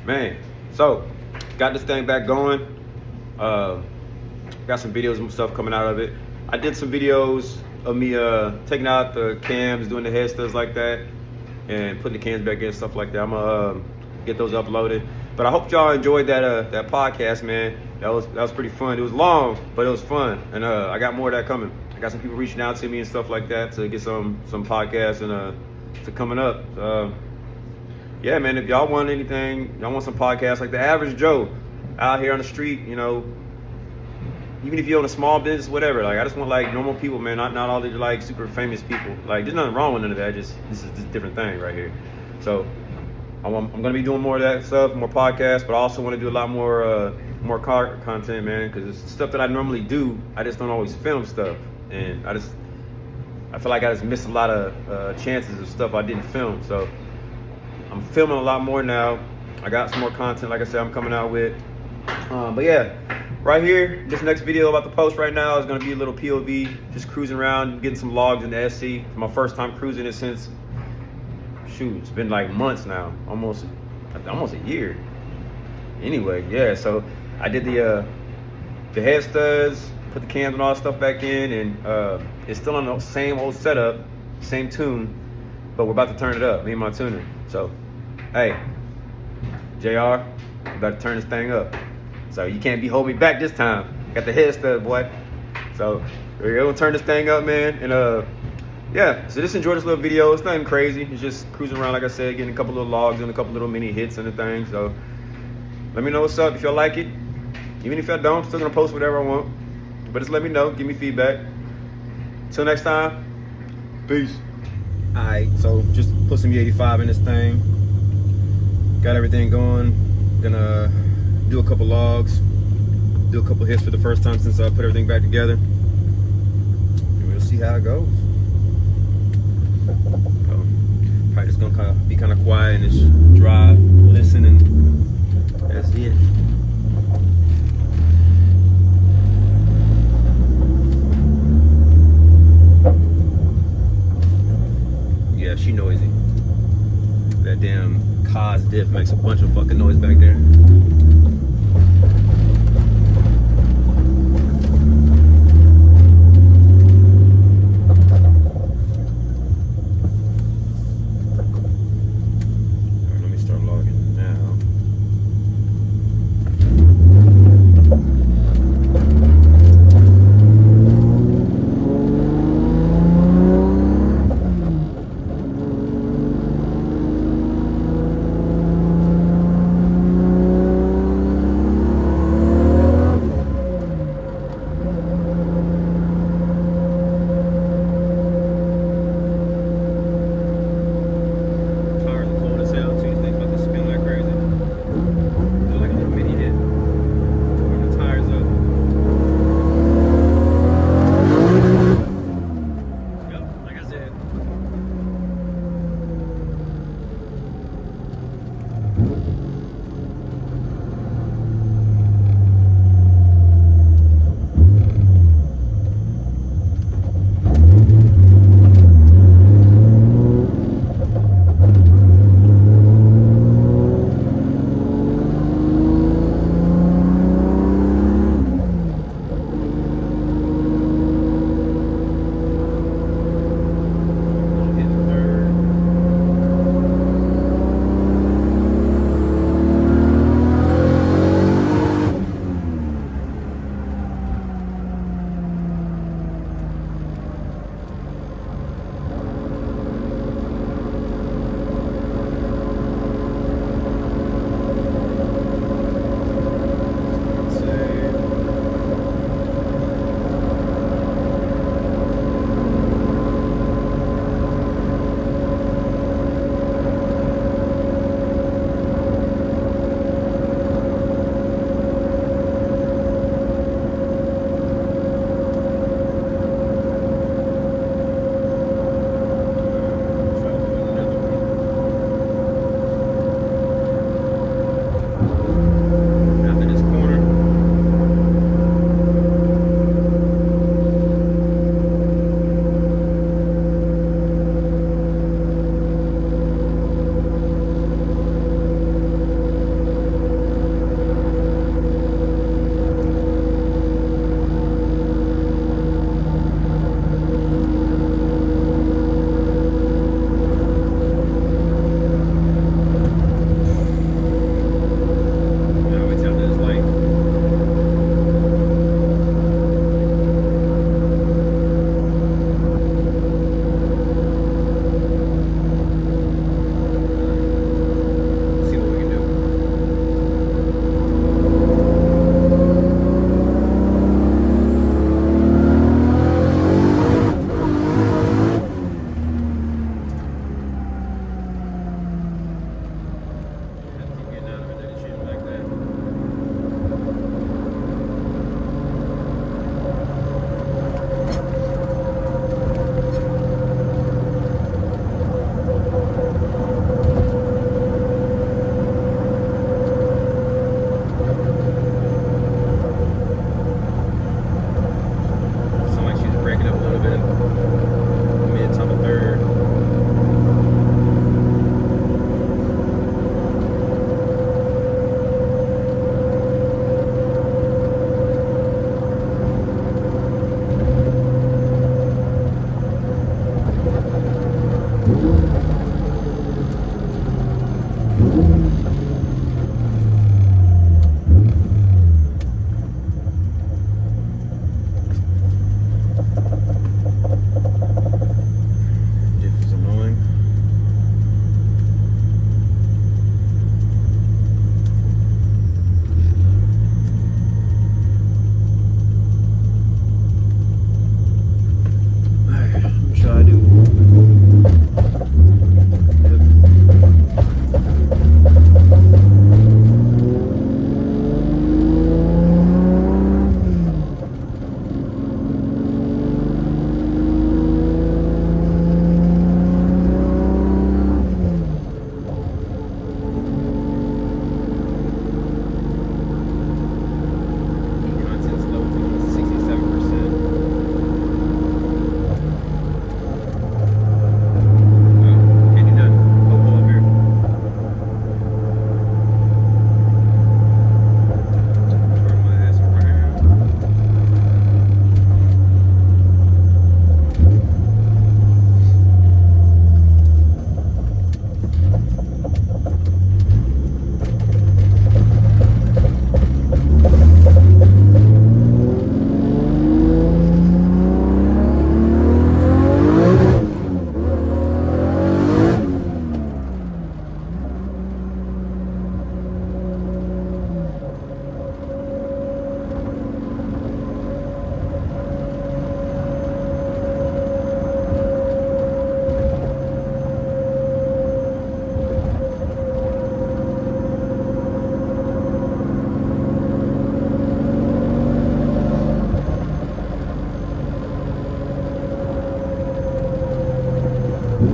Man, so got this thing back going. Got some videos and stuff coming out of it. I did some videos of me taking out the cams, doing the head studs like that, and putting the cams back in, stuff like that. I'm gonna get those uploaded. But I hope y'all enjoyed that podcast, man. That was pretty fun. It was long, but it was fun, and I got more of that coming. I got some people reaching out to me and stuff like that to get some podcasts and to coming up. Yeah, man, if y'all want anything, y'all want some podcasts like the average Joe out here on the street, you know, even if you own a small business, whatever, like I just want like normal people, man, not all these like super famous people. Like there's nothing wrong with none of that, this is a different thing right here. So I'm gonna be doing more of that stuff, more podcasts, but I also want to do a lot more car content, man, because it's stuff that I normally do. I just don't always film stuff, and I feel like I just missed a lot of chances of stuff I didn't film. So I'm filming a lot more now. I got some more content, like I said, I'm coming out with. But yeah, right here, this next video about to post right now is gonna be a little POV, just cruising around, getting some logs in the SC. It's my first time cruising it since, shoot, it's been like months now, almost a year. Anyway, yeah, so I did the head studs, put the cams and all that stuff back in, and it's still on the same old setup, same tune, but we're about to turn it up, me and my tuner. So, hey, JR, we about to turn this thing up. So you can't be holding me back this time. Got the head stud, boy. So we're gonna turn this thing up, man. And yeah, so just enjoy this little video. It's nothing crazy. It's just cruising around, like I said, getting a couple little logs and a couple little mini hits and the thing. So let me know what's up if y'all like it. Even if y'all don't, I'm still gonna post whatever I want. But just let me know, give me feedback. Till next time, peace. Alright, so just put some E85 in this thing. Got everything going. Gonna do a couple logs, do a couple hits for the first time since I put everything back together. And we'll see how it goes. Probably just gonna be kind of quiet and just drive, listen, and that's it. Yeah, she noisy. That damn Cos diff makes a bunch of fucking noise back there.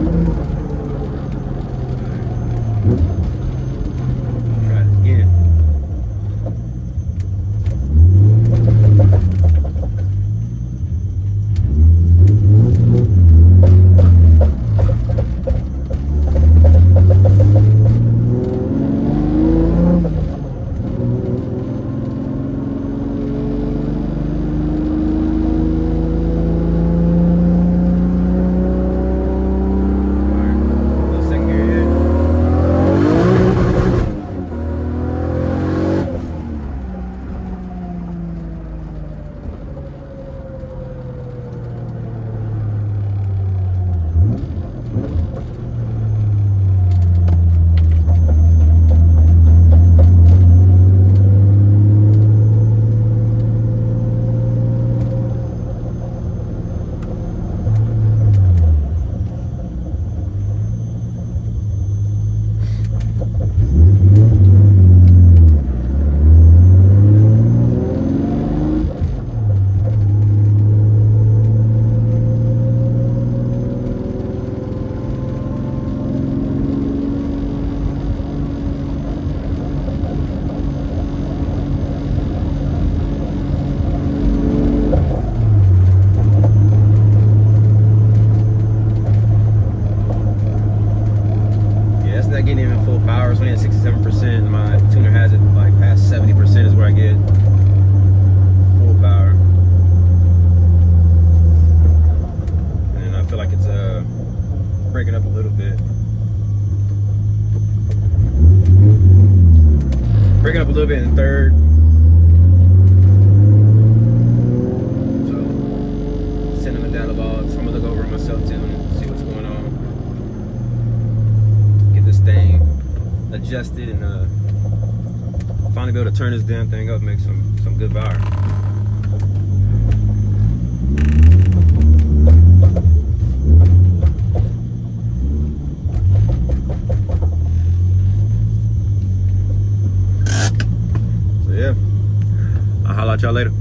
Try it again. Not getting even full power. It's only at 67%. My tuner has it like past 70% is where I get full power. And I feel like it's breaking up a little bit. Breaking up a little bit in third. So sending the data log. So I'm gonna look over it myself too and see what's going on. This thing adjusted and finally be able to turn this damn thing up, make some good power. So yeah, I'll holler at y'all later.